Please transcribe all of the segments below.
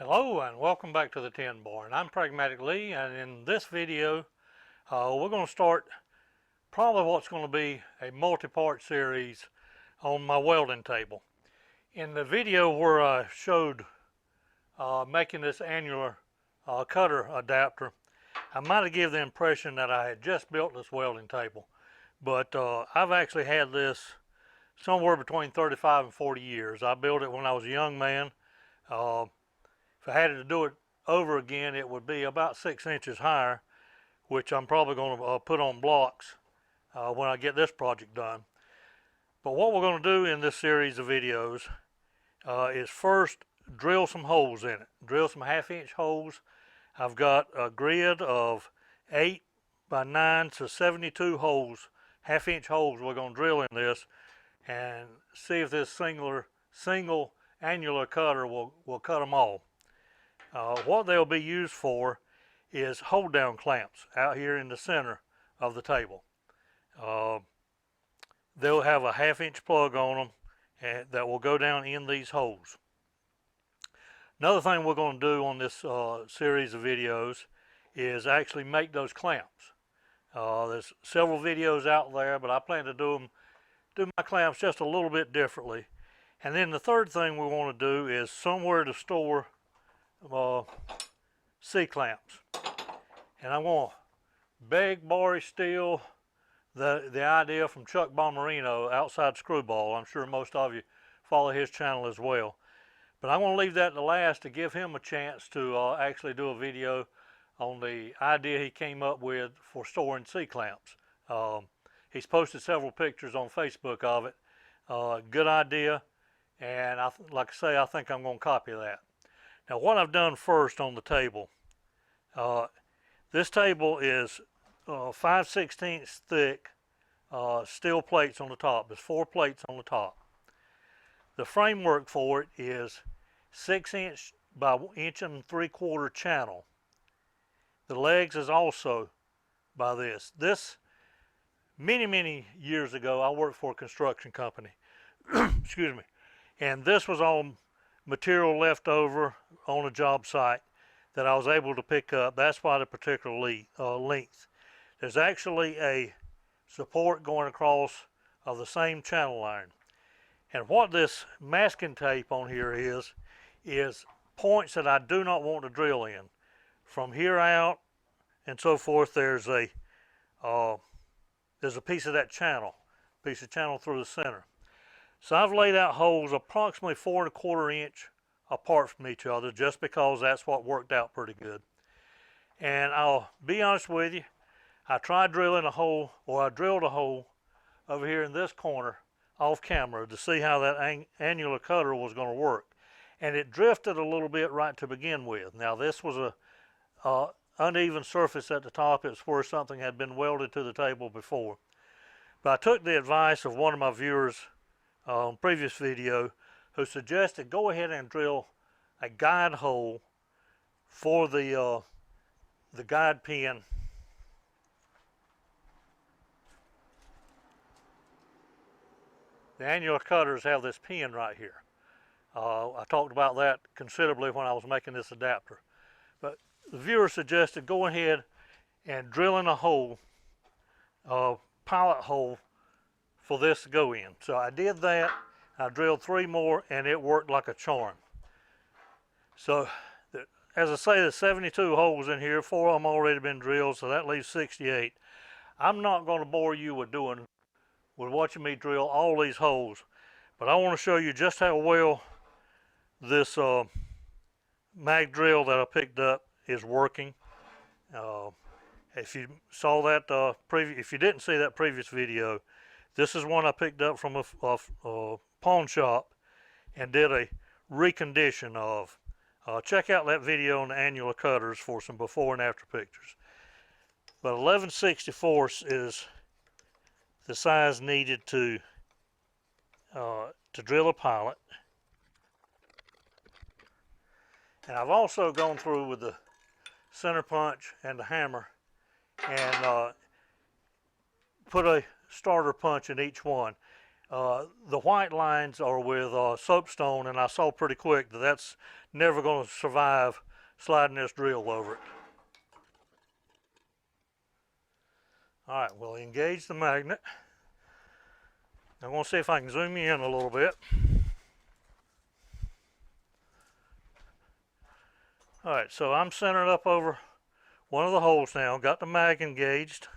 Hello and welcome back to the Tin Barn. I'm Pragmatic Lee, and in this video we're going to start probably what's going to be a multi-part series on my welding table. In the video where I showed making this annular cutter adapter, I might have given the impression that I had just built this welding table, but I've actually had this somewhere between 35 and 40 years. I built it when I was a young man. If I had to do it over again, it would be about 6 inches higher, which I'm probably going to put on blocks when I get this project done. But what we're going to do in this series of videos is first drill some holes in it. Drill some 1/2-inch holes. I've got a grid of 8 by 9 to 72 holes, 1/2-inch holes we're going to drill in this, and see if this single annular cutter will cut them all. What they'll be used for is hold down clamps out here in the center of the table. They'll have a 1/2-inch plug on them and that will go down in these holes. Another thing we're going to do on this series of videos is actually make those clamps. There's several videos out there, but I plan to do my clamps just a little bit differently. And then the third thing we want to do is somewhere to store C-clamps. And I'm going to beg, borrow, steal the idea from Chuck Bommarino, Outside Screwball. I'm sure most of you follow his channel as well. But I'm going to leave that to last to give him a chance to actually do a video on the idea he came up with for storing C-clamps. He's posted several pictures on Facebook of it. Good idea, and like I say, I think I'm going to copy that. Now, what I've done first on the table, this table is 5/16 thick steel plates on the top. There's 4 plates on the top. The framework for it is 6-inch by 1 3/4 channel. The legs is also by this. Many years ago, I worked for a construction company. Excuse me. And this was all material left over on a job site that I was able to pick up. That's why the particular length. There's actually a support going across of the same channel iron. And what this masking tape on here is points that I do not want to drill in. From here out and so forth, there's a piece of that channel, through the center. So I've laid out holes approximately 4 1/4 inch apart from each other, just because that's what worked out pretty good. And I'll be honest with you, I tried drilling a hole, or I drilled a hole over here in this corner off camera to see how that annular cutter was going to work. And it drifted a little bit right to begin with. Now this was a uneven surface at the top. It's where something had been welded to the table before. But I took the advice of one of my viewers on previous video, who suggested go ahead and drill a guide hole for the guide pin The annular cutters have this pin right here. I talked about that considerably when I was making this adapter. But the viewer suggested go ahead and drill in a hole, pilot hole, for this to go in. So I did that. I drilled 3 more, and it worked like a charm. So as I say, there's 72 holes in here. 4 of them already been drilled, so that leaves 68. I'm not going to bore you with watching me drill all these holes, but I want to show you just how well this mag drill that I picked up is working. If you saw that if you didn't see that previous video, this is one I picked up from a pawn shop and did a recondition of. Check out that video on the annular cutters for some before and after pictures. But 11/64 is the size needed to drill a pilot. And I've also gone through with the center punch and the hammer and put a starter punch in each one. The white lines are with soapstone, and I saw pretty quick that that's never going to survive sliding this drill over it. All right, we'll engage the magnet. I'm going to see if I can zoom you in a little bit. All right, so I'm centered up over one of the holes now, got the mag engaged.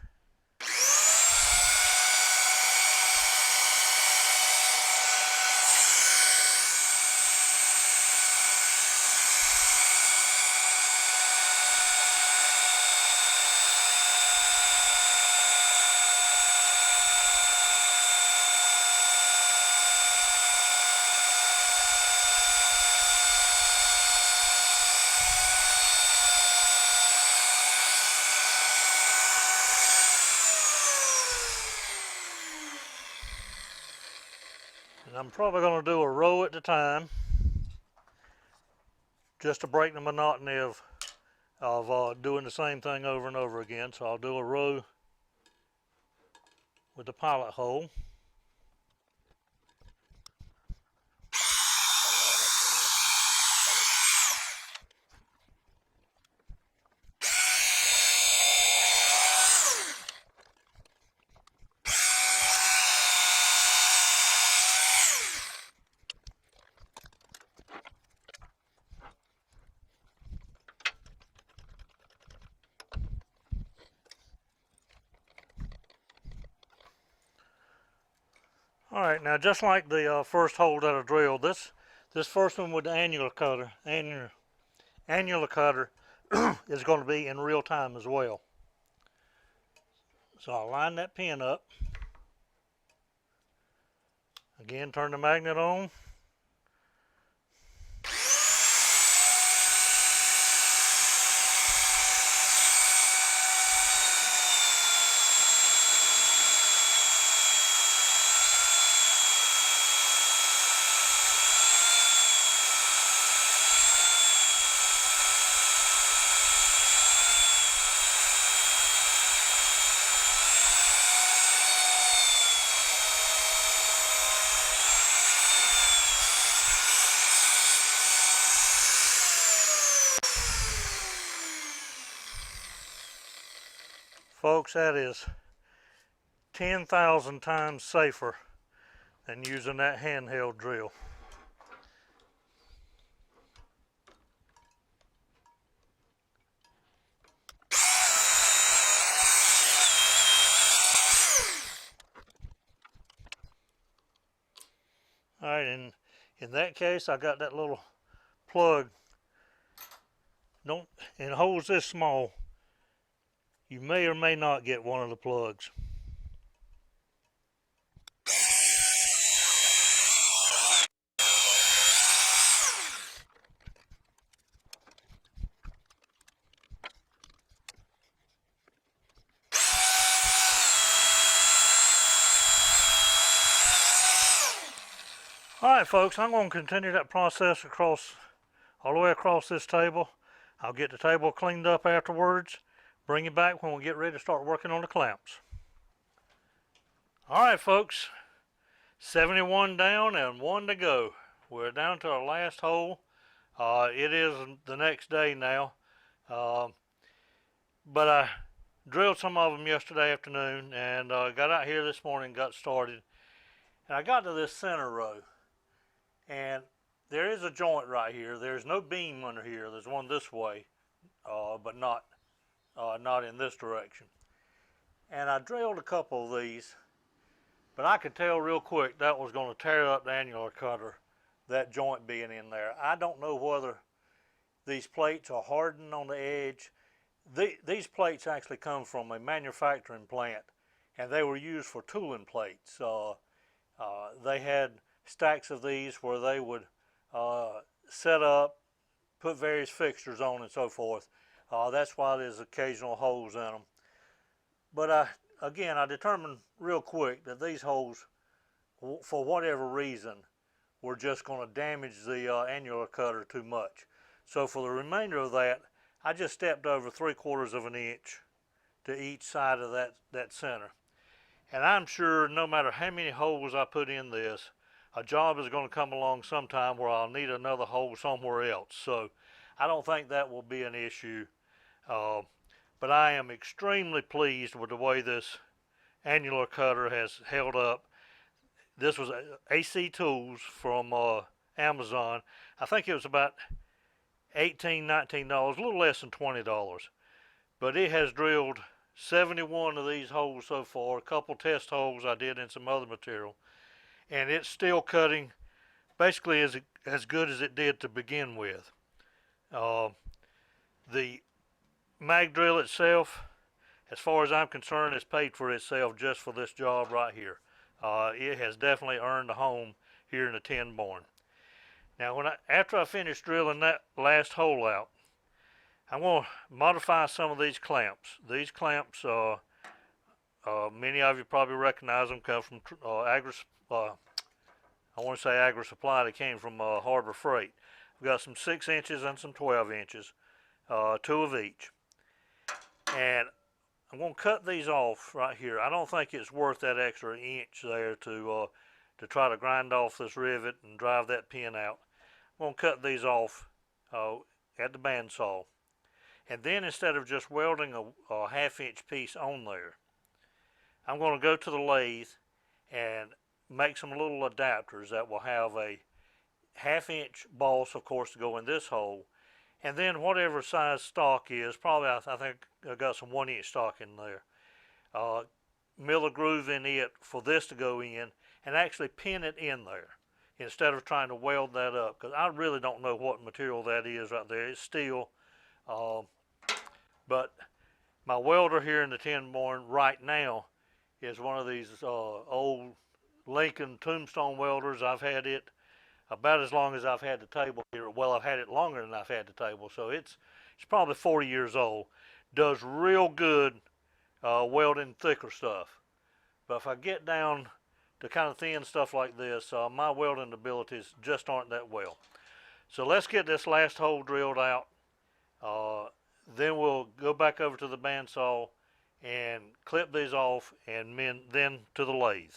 And I'm probably going to do a row at a time, just to break the monotony of doing the same thing over and over again. So I'll do a row with the pilot hole. All right, now just like the first hole that I drilled, this first one with the annular cutter is going to be in real time as well. So I'll line that pin up. Again, turn the magnet on. Folks, that is 10,000 times safer than using that handheld drill. All right, and in that case, I got that little plug. In holes this small, you may or may not get one of the plugs. All right, folks, I'm going to continue that process all the way across this table. I'll get the table cleaned up afterwards, bring it back when we get ready to start working on the clamps. All right, folks, 71 down and 1 to go. We're down to our last hole. It is the next day now, but I drilled some of them yesterday afternoon and got out here this morning, got started, and I got to this center row, and there is a joint right here. There's no beam under here. There's one this way, but not in this direction. And I drilled a couple of these, but I could tell real quick that was going to tear up the annular cutter, that joint being in there. I don't know whether these plates are hardened on the edge. These plates actually come from a manufacturing plant, and they were used for tooling plates. They had stacks of these where they would set up, put various fixtures on and so forth. That's why there's occasional holes in them. But again, I determined real quick that these holes, for whatever reason, were just going to damage the annular cutter too much. So for the remainder of that, I just stepped over 3/4 of an inch to each side of that center. And I'm sure no matter how many holes I put in this, a job is going to come along sometime where I'll need another hole somewhere else. So I don't think that will be an issue. Uh, but I am extremely pleased with the way this annular cutter has held up. This was AC Tools from Amazon. I think it was about $18, $19, a little less than $20. But it has drilled 71 of these holes so far, a couple test holes I did in some other material, and it's still cutting basically as good as it did to begin with. The mag drill itself, as far as I'm concerned, has paid for itself just for this job right here. It has definitely earned a home here in the tin barn. Now, after I finish drilling that last hole out, I'm going to modify some of these clamps. These clamps, many of you probably recognize them, come from I want to say Agri Supply. They came from Harbor Freight. We've got some 6 inches and some 12 inches, 2 of each. And I'm going to cut these off right here. I don't think it's worth that extra inch there to try to grind off this rivet and drive that pin out. I'm going to cut these off at the bandsaw. And then instead of just welding a half-inch piece on there, I'm going to go to the lathe and make some little adapters that will have a half-inch boss, of course, to go in this hole. And then whatever size stock is, probably I think I got some 1-inch stock in there. Mill a groove in it for this to go in and actually pin it in there instead of trying to weld that up, because I really don't know what material that is right there. It's steel. But my welder here in the tin barn right now is one of these old Lincoln Tombstone welders. I've had it about as long as I've had the table here. Well, I've had it longer than I've had the table, so it's probably 40 years old. Does real good welding thicker stuff. But if I get down to kind of thin stuff like this, my welding abilities just aren't that well. So let's get this last hole drilled out. Then we'll go back over to the bandsaw and clip these off, and then to the lathe.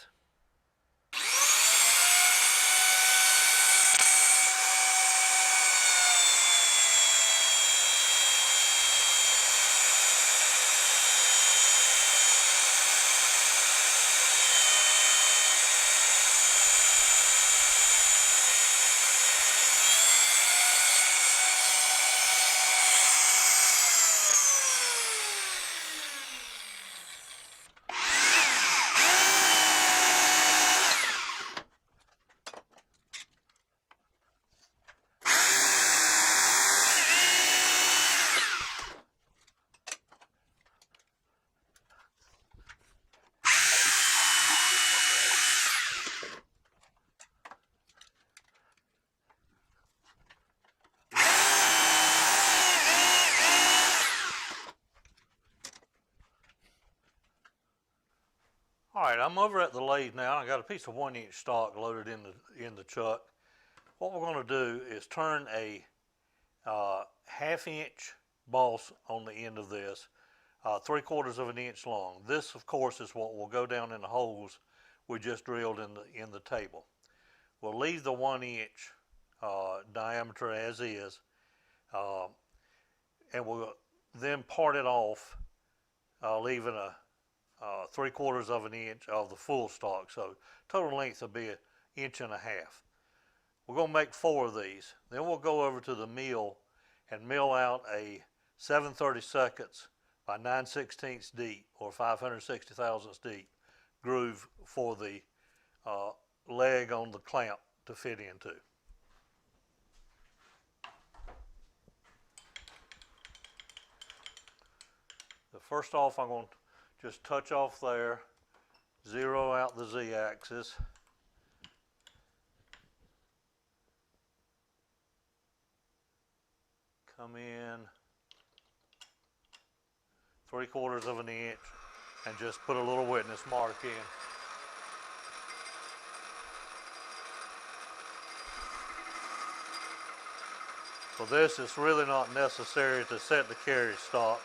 Alright, I'm over at the lathe now. I got a piece of 1-inch stock loaded in the chuck. What we're going to do is turn a half-inch boss on the end of this, 3/4 of an inch long. This, of course, is what will go down in the holes we just drilled in the table. We'll leave the 1-inch diameter as is, and we'll then part it off, leaving a 3/4 of an inch of the full stock. So total length will be 1.5 inches. We're going to make 4 of these. Then we'll go over to the mill and mill out a 7/32 by 9/16 deep, or 560 thousandths deep groove for the leg on the clamp to fit into. So first off, I'm going to just touch off there, zero out the Z-axis. Come in 3/4 of an inch and just put a little witness mark in. For this, it's really not necessary to set the carriage stock.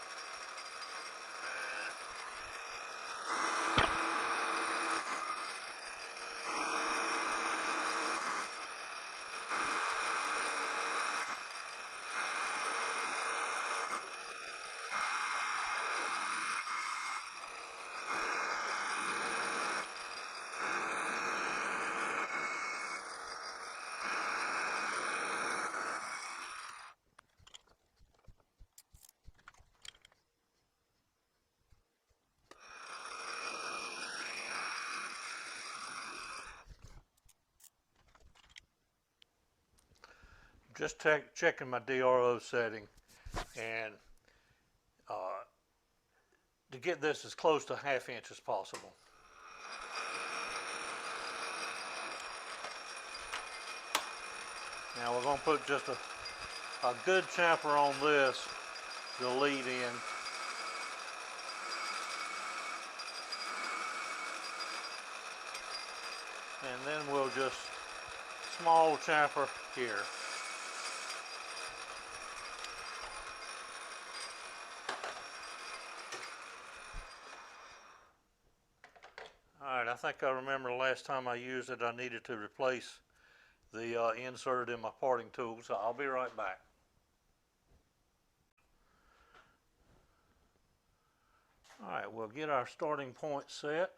just checking my DRO setting, and to get this as close to 1/2 inch as possible. Now we're going to put just a good chamfer on this to lead in. And then we'll just small chamfer here. Alright, I think I remember the last time I used it, I needed to replace the insert in my parting tool, so I'll be right back. Alright, we'll get our starting point set.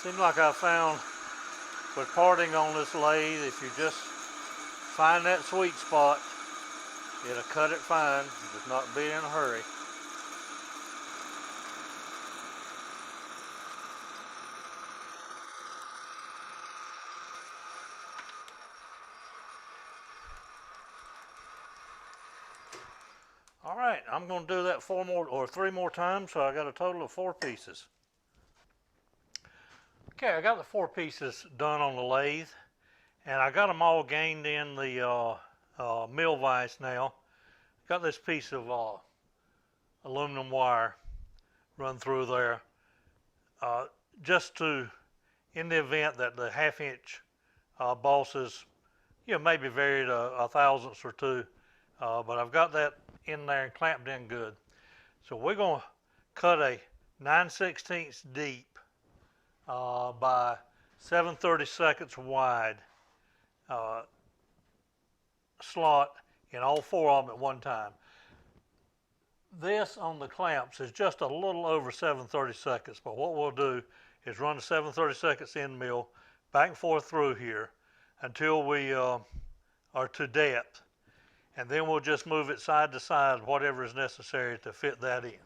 Seems like I found with parting on this lathe, if you just find that sweet spot, it'll cut it fine, just not be in a hurry. All right, I'm going to do that 3 more times, so I got a total of 4 pieces. Okay, I got the 4 pieces done on the lathe, and I got them all gained in the mill vise now. Got this piece of aluminum wire run through there, just to, in the event that the 1/2 inch bosses, maybe varied a thousandths or 2, but I've got that in there and clamped in good. So we're going to cut a 9/16 deep by 7/32 wide slot in all 4 of them at one time. This on the clamps is just a little over 7/32, but what we'll do is run the 7/32 end mill back and forth through here until we are to depth, and then we'll just move it side to side, whatever is necessary to fit that in.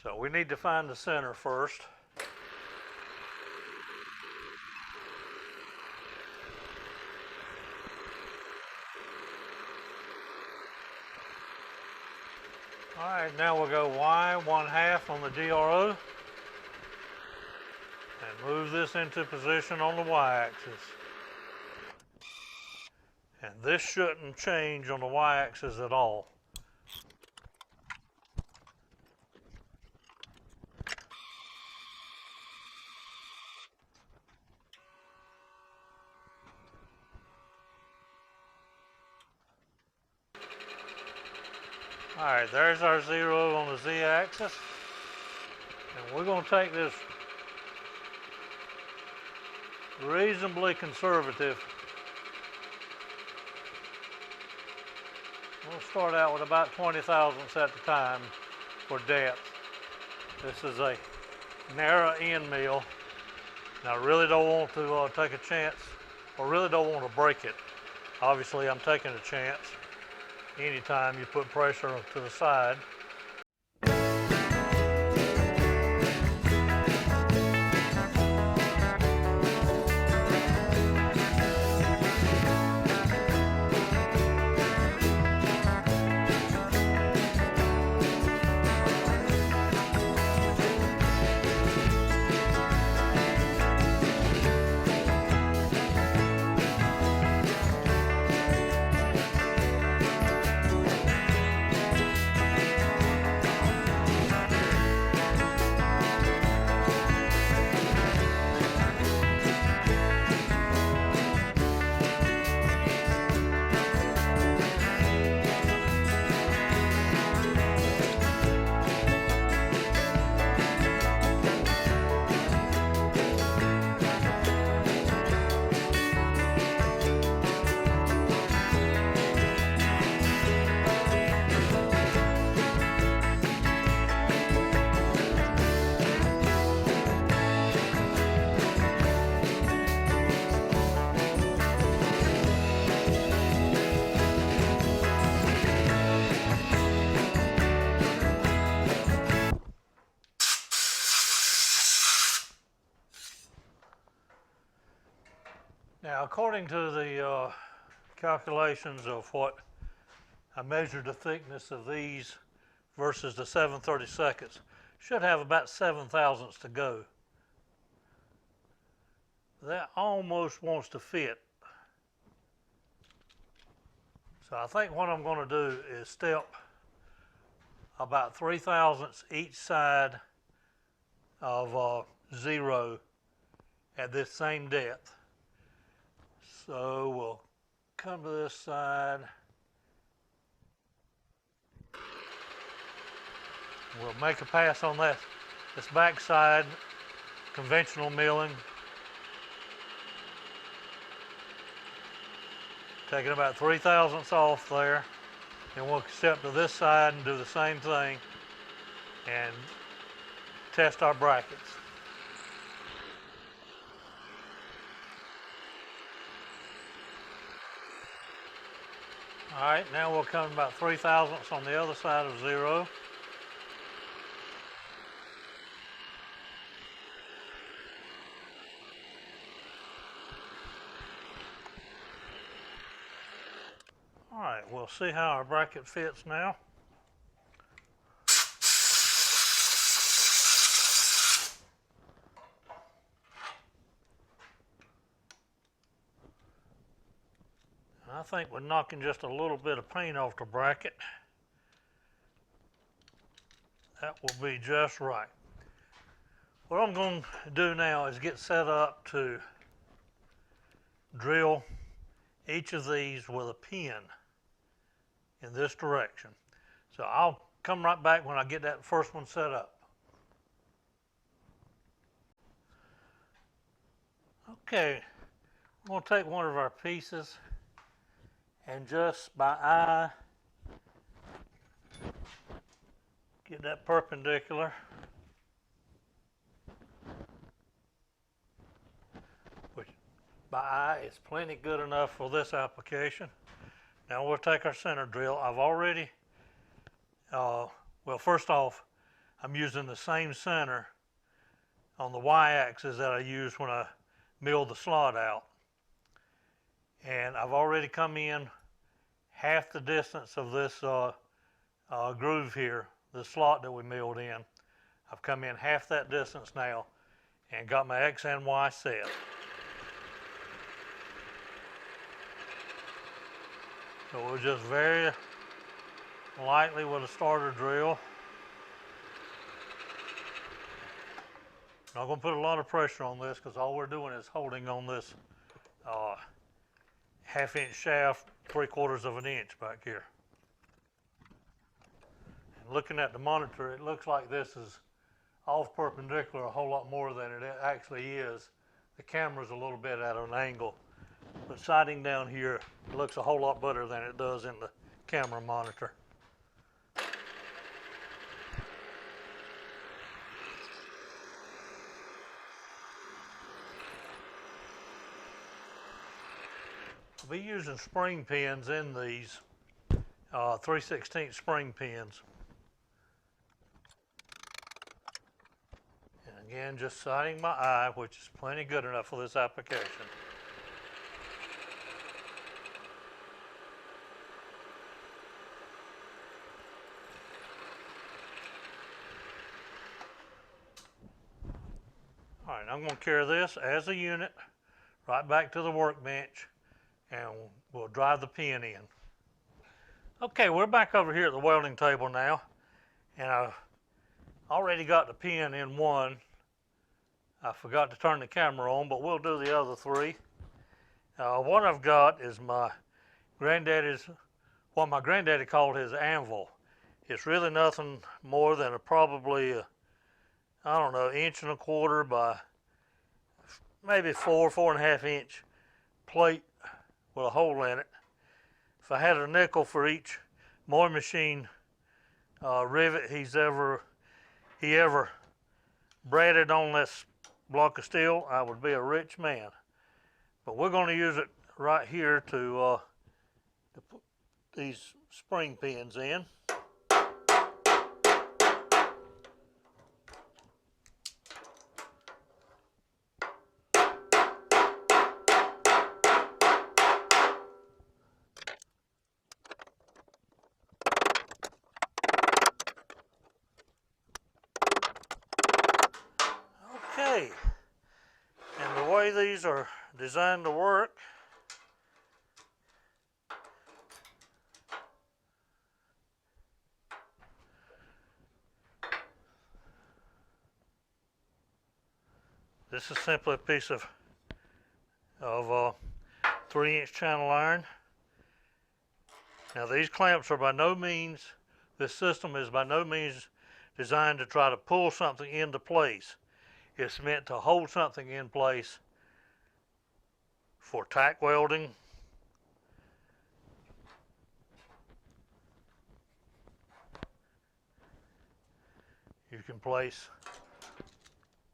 So we need to find the center first. All right, now we'll go Y 1/2 on the DRO and move this into position on the Y-axis. And this shouldn't change on the Y-axis at all. All right, there's our 0 on the Z-axis, and we're going to take this reasonably conservative. We'll start out with about 20 thousandths at the time for depth. This is a narrow end mill, and I really don't want to take a chance, or really don't want to break it. Obviously, I'm taking a chance. Anytime you put pressure to the side. Now, according to the calculations of what I measured the thickness of these versus the 7/32, should have about 7 thousandths to go. That almost wants to fit. So I think what I'm going to do is step about 3 thousandths each side of 0 at this same depth. So we'll come to this side. We'll make a pass on this back side, conventional milling. Taking about 3 thousandths off there. And we'll step to this side and do the same thing and test our brackets. All right, now we'll come about 3 thousandths on the other side of 0. All right, we'll see how our bracket fits now. I think we're knocking just a little bit of paint off the bracket. That will be just right. What I'm going to do now is get set up to drill each of these with a pin in this direction. So I'll come right back when I get that first one set up. Okay, I'm going to take one of our pieces and just by eye get that perpendicular. Which by eye is plenty good enough for this application. Now we'll take our center drill. I've already, well, first off, I'm using the same center on the y-axis that I used when I milled the slot out. And I've already come in half the distance of this groove here, the slot that we milled in. I've come in half that distance now and got my X and Y set. So we'll just very lightly with a starter drill. Not going to put a lot of pressure on this because all we're doing is holding on this half-inch shaft, 3/4 of an inch back here. And looking at the monitor, it looks like this is off perpendicular a whole lot more than it actually is. The camera's a little bit at an angle. But sighting down here looks a whole lot better than it does in the camera monitor. I'll be using spring pins in these 3/16 spring pins. And again, just sighting my eye, which is plenty good enough for this application. All right, I'm going to carry this as a unit right back to the workbench and we'll drive the pin in. Okay, we're back over here at the welding table now, and I've already got the pin in one. I forgot to turn the camera on, but we'll do the other 3. What I've got is my granddaddy's, what my granddaddy called his anvil. It's really nothing more than probably I don't know, 1.25 inches by maybe 4.5 inch plate with a hole in it. If I had a nickel for each mowing machine rivet he ever braided on this block of steel, I would be a rich man. But we're going to use it right here to put these spring pins in. way these are designed to work, this is simply a piece of 3-inch channel iron. Now these clamps are by no means, this system is by no means designed to try to pull something into place. It's meant to hold something in place for tack welding, you can place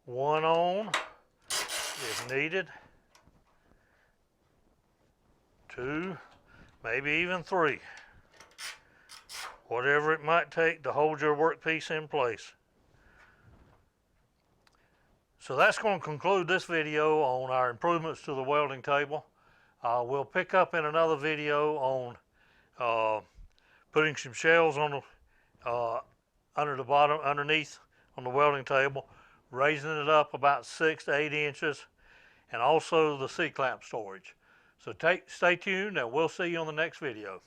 one on if needed, 2, maybe even 3, whatever it might take to hold your workpiece in place. So that's going to conclude this video on our improvements to the welding table. We'll pick up in another video on putting some shells on the under the bottom, underneath on the welding table, raising it up about 6 to 8 inches, and also the C-clamp storage. So stay tuned, and we'll see you on the next video.